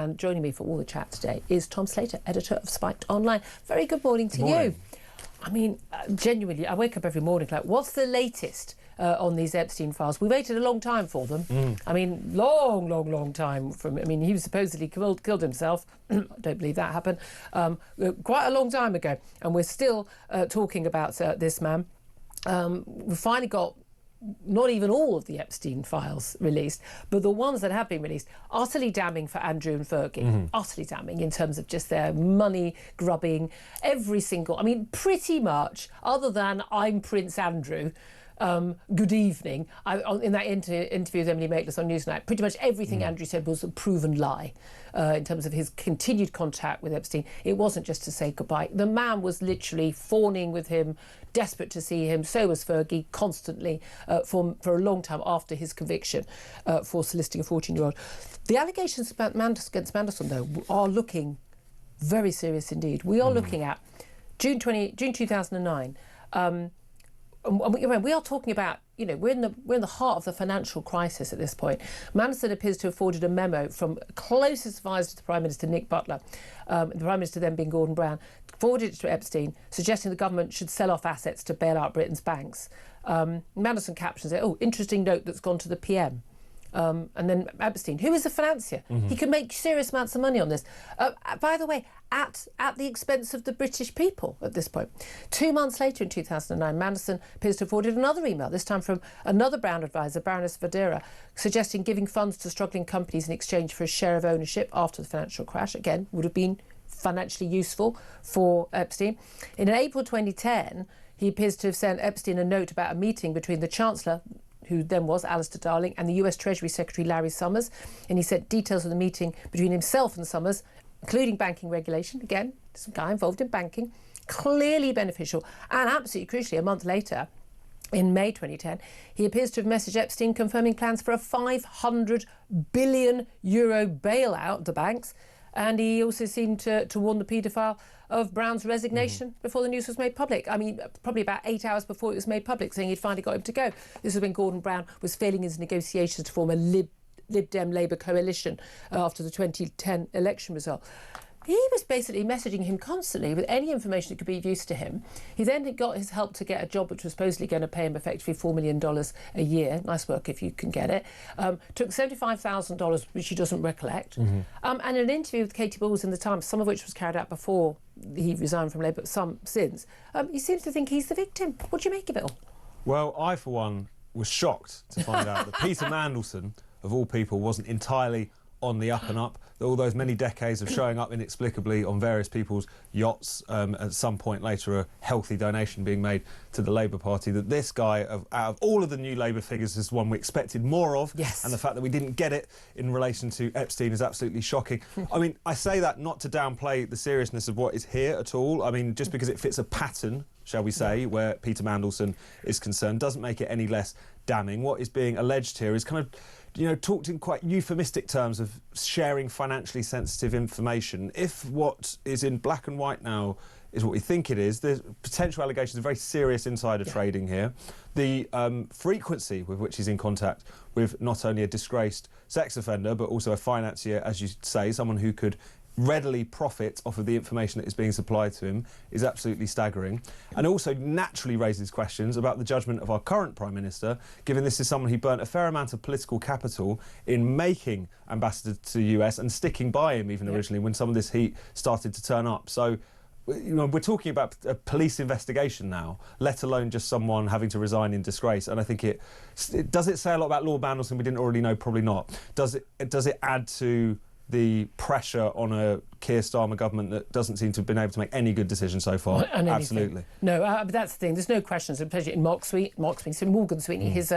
And joining me for all the chat today is Tom Slater, editor of Spiked Online. Very good morning to you. I mean, genuinely, I wake up every morning like, what's the latest on these Epstein files? We waited a long time for them. I mean, long time. He was supposedly killed himself. I don't believe that happened. Quite a long time ago. And we're still talking about this man. We finally got not even all of the Epstein files released, but the ones that have been released, utterly damning for Andrew and Fergie, utterly damning in terms of just their money grubbing, every single, I mean, pretty much, other than I'm Prince Andrew, good evening, in that interview with Emily Maitlis on Newsnight, pretty much everything Andrew said was a proven lie in terms of his continued contact with Epstein. It wasn't just to say goodbye. The man was literally fawning with him, desperate to see him. So was Fergie, constantly, for a long time after his conviction for soliciting a 14-year-old. The allegations about against Mandelson, though, are looking very serious indeed. We are looking at June 2009. We are talking about, you know, we're in the heart of the financial crisis at this point. Mandelson appears to have forwarded a memo from closest advisor to the Prime Minister, Nick Butler, the Prime Minister then being Gordon Brown, forwarded it to Epstein, suggesting the government should sell off assets to bail out Britain's banks. Mandelson captions it, interesting note that's gone to the PM. And then Epstein, who is a financier, he can make serious amounts of money on this. By the way, at the expense of the British people at this point. 2 months later, in 2009, Mandelson appears to have forwarded another email, this time from another Brown advisor, Baroness Vadera, suggesting giving funds to struggling companies in exchange for a share of ownership after the financial crash. Again, would have been financially useful for Epstein. In April 2010, he appears to have sent Epstein a note about a meeting between the Chancellor, who then was Alistair Darling, and the US Treasury Secretary Larry Summers, and he sent details of the meeting between himself and Summers, including banking regulation, again, some guy involved in banking, clearly beneficial, and absolutely crucially, a month later, in May 2010, he appears to have messaged Epstein confirming plans for a €500 billion bailout of the banks, and he also seemed to warn the paedophile of Brown's resignation before the news was made public. I mean, probably about 8 hours before it was made public, saying he'd finally got him to go. This was when Gordon Brown was failing his negotiations to form a Lib Dem Labour coalition after the 2010 election result. He was basically messaging him constantly with any information that could be of use to him. He then got his help to get a job which was supposedly going to pay him effectively $4 million a year. Nice work if you can get it. Took $75,000, which he doesn't recollect. And an interview with Katie Balls in the Times, some of which was carried out before he resigned from Labour, but some since. He seems to think he's the victim. What do you make of it all? Well, I, for one, was shocked to find out that Peter Mandelson, of all people, wasn't entirely on the up and up. All those many decades of showing up inexplicably on various people's yachts, at some point later a healthy donation being made to the Labour Party, that this guy, out of all of the new Labour figures, is one we expected more of. Yes. And the fact that we didn't get it in relation to Epstein is absolutely shocking. I mean, I say that not to downplay the seriousness of what is here at all. I mean, just because it fits a pattern, shall we say, where Peter Mandelson is concerned, doesn't make it any less damning. What is being alleged here is kind of, you know, talked in quite euphemistic terms of sharing financially sensitive information. If what is in black and white now is what we think it is, there's potential allegations of very serious insider trading here. The frequency with which he's in contact with not only a disgraced sex offender, but also a financier, as you say, someone who could readily profit off of the information that is being supplied to him, is absolutely staggering, and also naturally raises questions about the judgment of our current Prime Minister, given this is someone who burnt a fair amount of political capital in making ambassador to the US and sticking by him even originally when some of this heat started to turn up. So, you know, we're talking about a police investigation now, let alone just someone having to resign in disgrace. And I think does it say a lot about Lord Mandelson we didn't already know? Probably not. Does it add to the pressure on a Keir Starmer government that doesn't seem to have been able to make any good decisions so far? Absolutely. No, but that's the thing. There's no questions, especially in Morgan Sweeney, his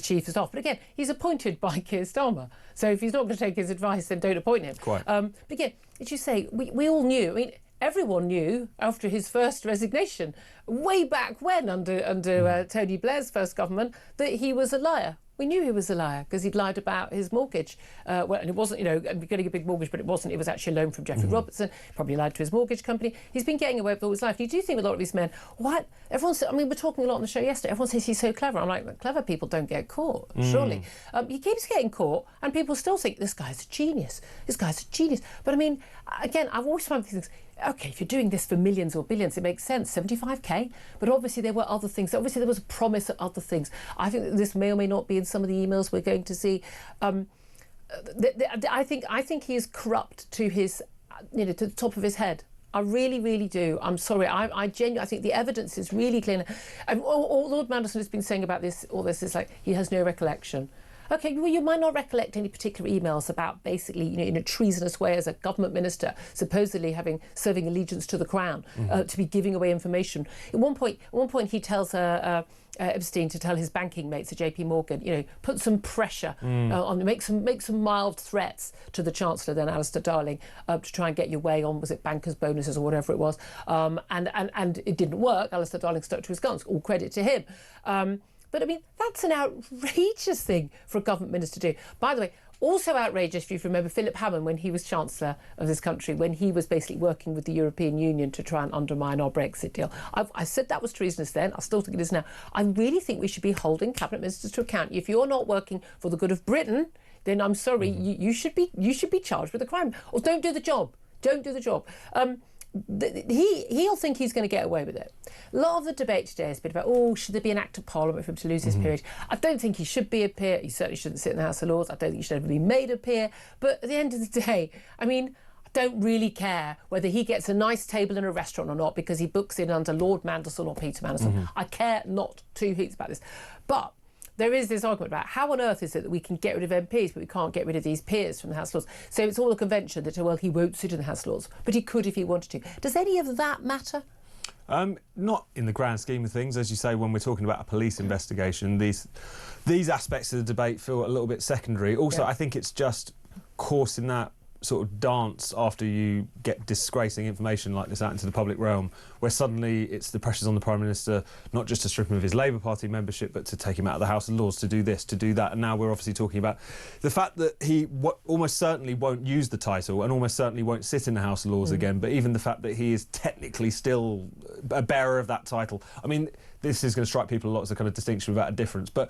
chief of staff. But again, he's appointed by Keir Starmer. So if he's not going to take his advice, then don't appoint him. Quite. But again, as you say, we all knew. I mean, everyone knew after his first resignation, way back when, under Tony Blair's first government, that he was a liar. We knew he was a liar because he'd lied about his mortgage. And it wasn't, getting a big mortgage, but it wasn't. It was actually a loan from Jeffrey Robertson. Probably lied to his mortgage company. He's been getting away with all his life. And you do think with a lot of these men, what? We're talking a lot on the show yesterday. Everyone says he's so clever. I'm like, clever people don't get caught, surely. He keeps getting caught, and people still think this guy's a genius. This guy's a genius. But I mean, again, I've always found these things. OK, if you're doing this for millions or billions, it makes sense, 75k. But obviously there were other things. Obviously there was a promise of other things. I think that this may or may not be in some of the emails we're going to see. I think he is corrupt to his, to the top of his head. I really, really do. I'm sorry. I genuinely, I think the evidence is really clear. And all Lord Mandelson has been saying about all this is like he has no recollection. OK, well, you might not recollect any particular emails about basically, in a treasonous way as a government minister, supposedly serving allegiance to the Crown, to be giving away information. At one point, he tells Epstein to tell his banking mates at JP Morgan, put some pressure on, make some mild threats to the Chancellor, then Alistair Darling, to try and get your way on, was it bankers' bonuses or whatever it was? And it didn't work. Alistair Darling stuck to his guns. All credit to him. But I mean, that's an outrageous thing for a government minister to do. By the way, also outrageous, if you remember Philip Hammond, when he was Chancellor of this country, when he was basically working with the European Union to try and undermine our Brexit deal. I said that was treasonous then. I still think it is now. I really think we should be holding cabinet ministers to account. If you're not working for the good of Britain, then I'm sorry, you should be charged with a crime. Or don't do the job. Don't do the job. He'll think he's going to get away with it. A lot of the debate today has been about, should there be an Act of Parliament for him to lose his peerage? I don't think he should be a peer. He certainly shouldn't sit in the House of Lords. I don't think he should ever be made a peer. But at the end of the day, I mean, I don't really care whether he gets a nice table in a restaurant or not because he books in under Lord Mandelson or Peter Mandelson. I care not two hoots about this. But there is this argument about how on earth is it that we can get rid of MPs but we can't get rid of these peers from the House of Lords. So it's all a convention that, well, he won't sit in the House of Lords, but he could if he wanted to. Does any of that matter? Not in the grand scheme of things. As you say, when we're talking about a police investigation, these aspects of the debate feel a little bit secondary. Also, I think it's just caught in that sort of dance after you get disgracing information like this out into the public realm, where suddenly it's the pressures on the Prime Minister not just to strip him of his Labour Party membership, but to take him out of the House of Lords, to do this, to do that. And now we're obviously talking about the fact that he almost certainly won't use the title and almost certainly won't sit in the House of Lords again, but even the fact that he is technically still a bearer of that title. I mean, this is going to strike people a lot as a kind of distinction without a difference, but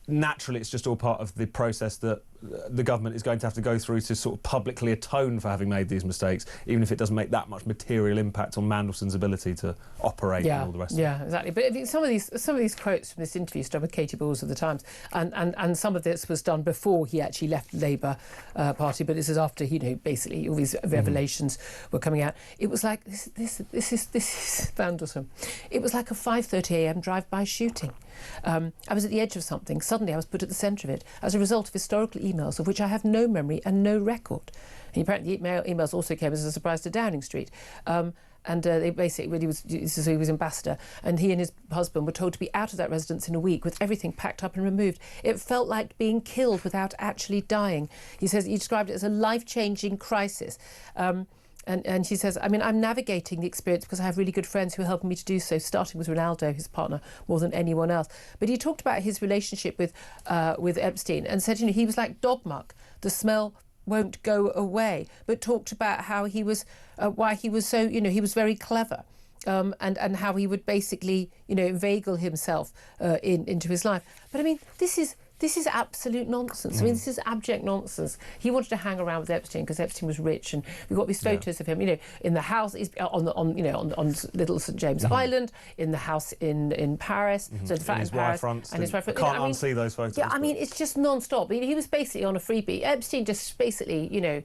naturally it's just all part of the process that the government is going to have to go through to sort of publicly atone for having made these mistakes, even if it doesn't make that much material impact on Mandelson's ability to operate and all the rest of it. Yeah, exactly. But I think some of these quotes from this interview done with Katie Balls of the Times, and some of this was done before he actually left the Labour Party, but this is after basically all these revelations were coming out. It was like this is Mandelson. It was like a 5:30 a.m. drive-by shooting. I was at the edge of something. Suddenly I was put at the centre of it as a result of historical emails of which I have no memory and no record. And apparently the emails also came as a surprise to Downing Street. They basically, when he was ambassador, and he and his husband were told to be out of that residence in a week with everything packed up and removed. It felt like being killed without actually dying. He says he described it as a life-changing crisis. And she says, I mean, I'm navigating the experience because I have really good friends who are helping me to do so, starting with Ronaldo, his partner, more than anyone else. But he talked about his relationship with Epstein and said, he was like dog muck. The smell won't go away. But talked about how he was, why he was so, he was very clever. And how he would basically, inveigle himself into his life. But I mean, this is absolute nonsense. I mean, this is abject nonsense. He wanted to hang around with Epstein because Epstein was rich, and we've got these photos of him, in the house, on Little St James Island, in the house in Paris, so the flat in Paris, and his wife. Can't unsee those photos. Yeah, I mean, it's just non-stop. He was basically on a freebie. Epstein just basically,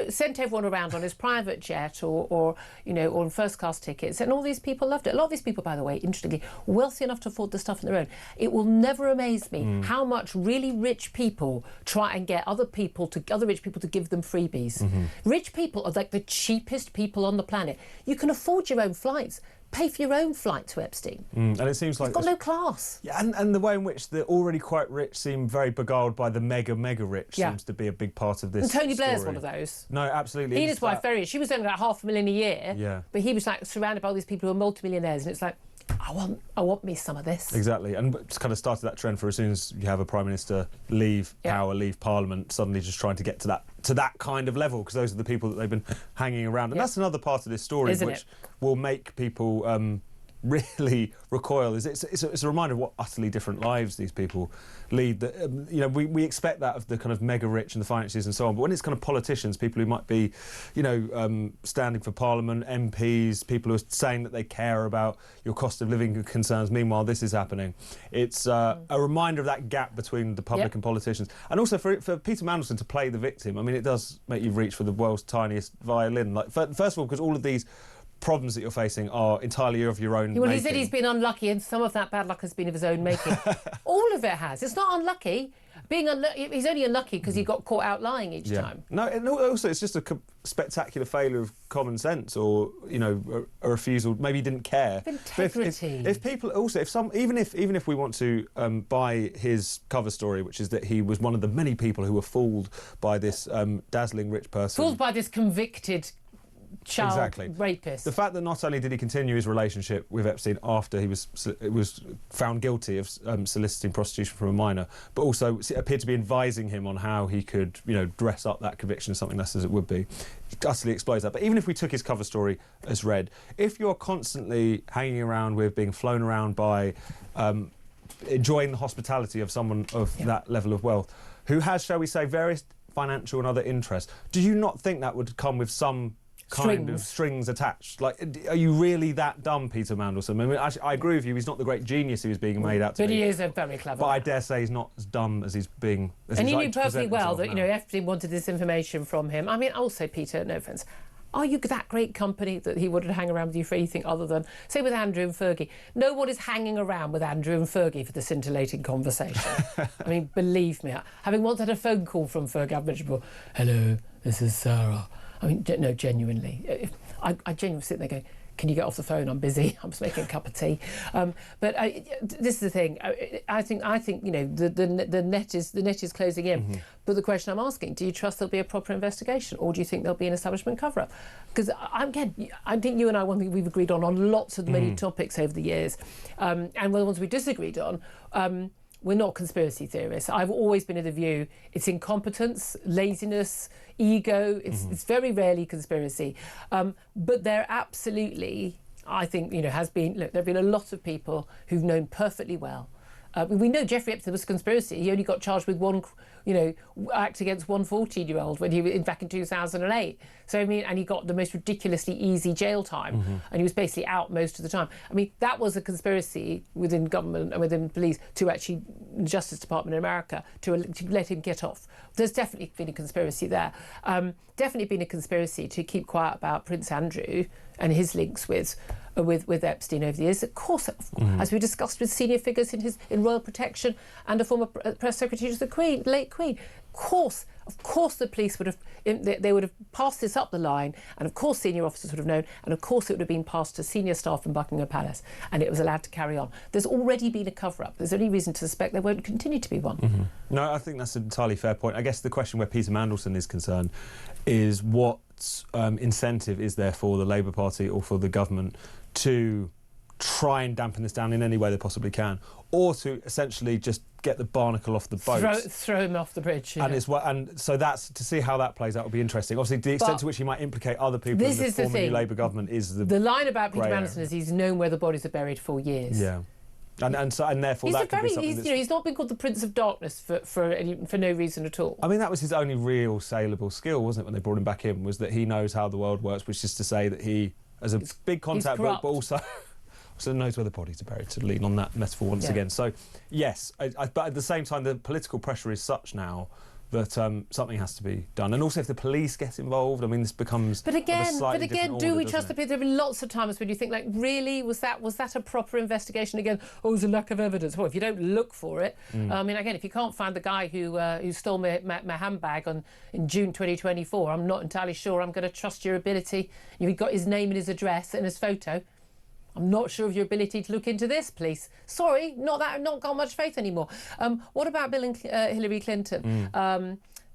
sent everyone around on his private jet or on first-class tickets, and all these people loved it. A lot of these people, by the way, interestingly, wealthy enough to afford the stuff on their own. It will never amaze me how much really rich people try and get other rich people to give them freebies. Rich people are like the cheapest people on the planet. You can afford your own flights. Pay for your own flight to Epstein. And it seems like he's got no class. Yeah, and the way in which the already quite rich seem very beguiled by the mega rich seems to be a big part of this. And Tony Blair's story. one of those. No, absolutely. He and his wife, very rich. She was earning about $500,000 a year. Yeah. But he was like surrounded by all these people who are multimillionaires, and it's like, I want me some of this. Exactly, and it's kind of started that trend for as soon as you have a Prime Minister leave power, leave Parliament, suddenly just trying to get to that kind of level, because those are the people that they've been hanging around. And that's another part of this story which will make people really recoil. It's a reminder of what utterly different lives these people lead. That we expect that of the kind of mega rich and the financiers and so on, but when it's kind of politicians, people who might be standing for Parliament, MPs, people who are saying that they care about your cost of living concerns, meanwhile this is happening, it's a reminder of that gap between the public and politicians. And also for Peter Mandelson to play the victim, I mean, it does make you reach for the world's tiniest violin. Like, first of all, because all of these problems that you're facing are entirely of your own making. He said he's been unlucky, and some of that bad luck has been of his own making. All of it has. It's not unlucky. He's only unlucky because he got caught out lying each time. No, and also it's just a spectacular failure of common sense, or a refusal. Maybe he didn't care. Integrity. If people also, even if we want to buy his cover story, which is that he was one of the many people who were fooled by this dazzling rich person, fooled by this convicted child rapist. The fact that not only did he continue his relationship with Epstein after he was found guilty of soliciting prostitution from a minor, but also appeared to be advising him on how he could, dress up that conviction as something less as it would be, utterly explodes that. But even if we took his cover story as read, if you're constantly hanging around with, being flown around by, enjoying the hospitality of someone of that level of wealth, who has, shall we say, various financial and other interests, do you not think that would come with some kind of strings attached? Like, are you really that dumb, Peter Mandelson? I mean, actually, I agree with you, he's not the great genius he was being made out to be. But he is a very clever But man. I dare say he's not as dumb as he's being... And he knew perfectly well that, Epstein wanted this information from him. I mean, also, Peter, no offence, are you that great company that he wouldn't hang around with you for anything other than, say, with Andrew and Fergie? No one is hanging around with Andrew and Fergie for the scintillating conversation. I mean, believe me, having once had a phone call from Fergie, I've mentioned before, hello, this is Sarah. I mean, no, genuinely. I genuinely sit there going, can you get off the phone? I'm busy. I'm just making a cup of tea. But this is the thing. I think the net is closing in. Mm-hmm. But the question I'm asking: do you trust there'll be a proper investigation, or do you think there'll be an establishment cover-up? Because I think you and I, one thing we've agreed on lots of many topics over the years, and the ones we disagreed on. We're not conspiracy theorists. I've always been of the view it's incompetence, laziness, ego. It's very rarely conspiracy. But there absolutely, I think, has been... Look, there have been a lot of people who've known perfectly well. We know Jeffrey Epstein was a conspiracy. He only got charged with one, act against one 14-year-old when he was back in 2008. So, I mean, and he got the most ridiculously easy jail time. And he was basically out most of the time. I mean, that was a conspiracy within government and within police to actually, the Justice Department in America, to let him get off. There's definitely been a conspiracy there. Definitely been a conspiracy to keep quiet about Prince Andrew and his links with Epstein over the years. Of course, as we discussed with senior figures in royal protection and a former press secretary to the Queen, late Queen. Of course, the police would have passed this up the line, and of course, senior officers would have known, and of course, it would have been passed to senior staff in Buckingham Palace, and it was allowed to carry on. There's already been a cover-up. There's only reason to suspect there won't continue to be one. No, I think that's an entirely fair point. I guess the question where Peter Mandelson is concerned is what incentive is there for the Labour Party or for the government to try and dampen this down in any way they possibly can, or to essentially just get the barnacle off the boat, throw him off the bridge. And so that's to see how that plays out will be interesting. Obviously, the extent to which he might implicate other people in the former new Labour government is the line about Peter Mandelson is he's known where the bodies are buried for years. Yeah. And therefore that could be something he's not been called the Prince of Darkness for no reason at all. I mean, that was his only real saleable skill, wasn't it, when they brought him back in, was that he knows how the world works, which is to say that he has a big contact book, but also knows where the bodies are buried, to lean on that metaphor once again. So, yes, but at the same time, the political pressure is such now that something has to be done. And also, if the police get involved, I mean, this becomes But again, do we trust the police? There have been lots of times when you think, like, really, was that a proper investigation? Again, there's a lack of evidence. Well, if you don't look for it, I mean, again, if you can't find the guy who stole my handbag in June 2024, I'm not entirely sure I'm going to trust your ability. You've got his name and his address and his photo. I'm not sure of your ability to look into this, police. Sorry, not got much faith anymore. What about Bill and Hillary Clinton?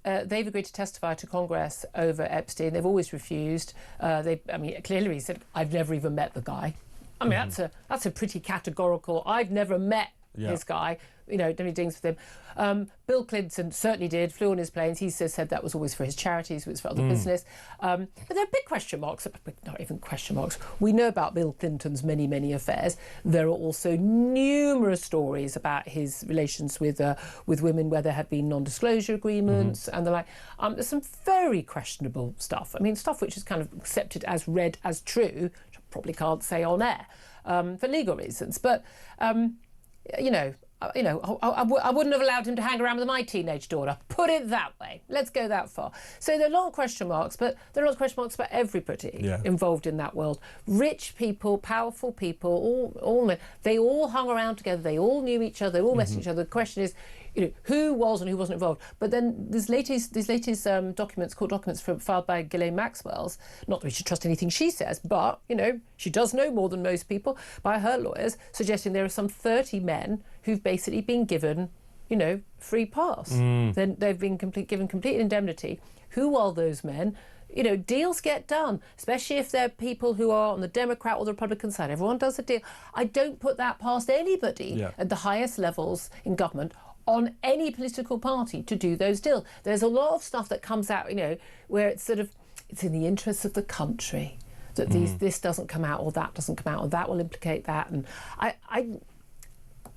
They've agreed to testify to Congress over Epstein. They've always refused. Clearly he said, I've never even met the guy. I mean, that's a pretty categorical. I've never met this guy, you know, done any dealings with him. Bill Clinton certainly did, flew on his planes. He said that was always for his charities, it was for other business. But there are big question marks, not even question marks. We know about Bill Clinton's many, many affairs. There are also numerous stories about his relations with women where there have been non-disclosure agreements and the like. There's some very questionable stuff. I mean, stuff which is kind of accepted as read as true, which I probably can't say on air for legal reasons. But you know, I wouldn't have allowed him to hang around with my teenage daughter. Put it that way. Let's go that far. So there are a lot of question marks, but there are a lot of question marks about everybody involved in that world. Rich people, powerful people, all men. They all hung around together. They all knew each other. They all messaged each other. The question is, you know, who was and who wasn't involved. But then these latest documents, court documents filed by Ghislaine Maxwell's, not that we should trust anything she says, but, you know, she does know more than most people, by her lawyers, suggesting there are some 30 men who've basically been given, you know, free pass. Then they've been given complete indemnity. Who are those men? You know, deals get done, especially if they're people who are on the Democrat or the Republican side. Everyone does a deal. I don't put that past anybody at the highest levels in government on any political party to do those deals. There's a lot of stuff that comes out, you know, where it's sort of, it's in the interests of the country that this doesn't come out or that doesn't come out or that will implicate that. And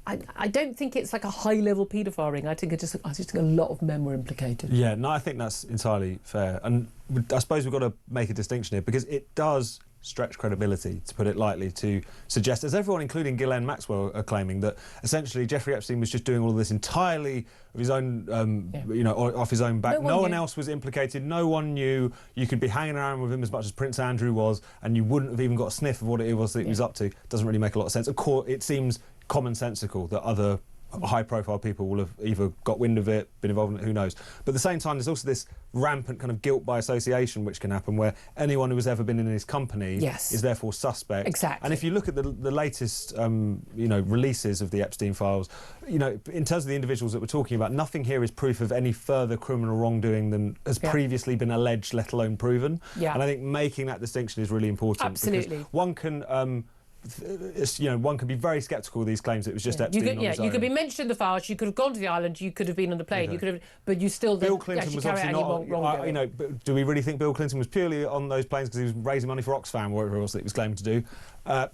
I don't think it's like a high-level paedophiling. I think a lot of men were implicated. Yeah, no, I think that's entirely fair. And I suppose we've got to make a distinction here because it does stretch credibility, to put it lightly, to suggest, as everyone, including Ghislaine Maxwell, are claiming, that essentially Jeffrey Epstein was just doing all of this entirely of his own, you know, off his own back. No one else was implicated. No one knew. You could be hanging around with him as much as Prince Andrew was, and you wouldn't have even got a sniff of what it was that he was up to. Doesn't really make a lot of sense. Of course, it seems commonsensical that other high-profile people will have either got wind of it, been involved in it, who knows. But at the same time, there's also this rampant kind of guilt by association which can happen, where anyone who has ever been in his company is therefore suspect. Exactly. And if you look at the latest, you know, releases of the Epstein files, you know, in terms of the individuals that we're talking about, nothing here is proof of any further criminal wrongdoing than has previously been alleged, let alone proven. And I think making that distinction is really important. Absolutely. Because one can you know, one can be very sceptical of these claims that it was just Epstein. You could be mentioned in the files. You could have gone to the island. You could have been on the plane. You could have, but you still. Bill Clinton was obviously not. You know, but do we really think Bill Clinton was purely on those planes because he was raising money for Oxfam or whatever else that he was claiming to do?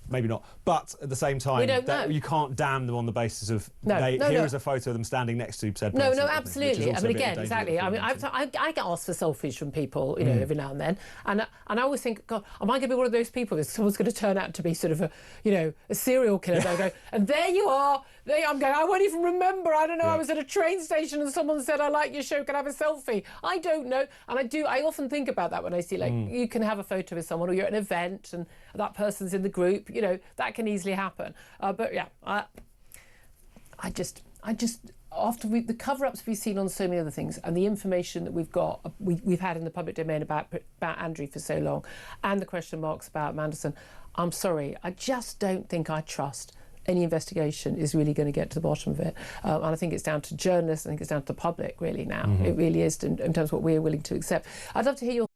Maybe not. But at the same time, we don't know. You can't damn them on the basis of here is a photo of them standing next to said person. No, absolutely. I mean, again, exactly. I mean, I get asked for selfies from people, you know, every now and then, and I always think, God, am I going to be one of those people that someone's going to turn out to be sort of a, you know, a serial killer? They'll go, and there you are. I'm going, I won't even remember. I don't know. I was at a train station and someone said, I like your show, can I have a selfie? I don't know. And I often think about that when I see, like, you can have a photo with someone or you're at an event and that person's in the group, you know, that can easily happen. But yeah, I just after the cover-ups we've seen on so many other things and the information that we've had in the public domain about Andrew for so long, and the question marks about Mandelson, I'm sorry, I just don't think I trust any investigation is really going to get to the bottom of it. And I think it's down to journalists, I think it's down to the public really now. It really is in terms of what we're willing to accept. I'd love to hear your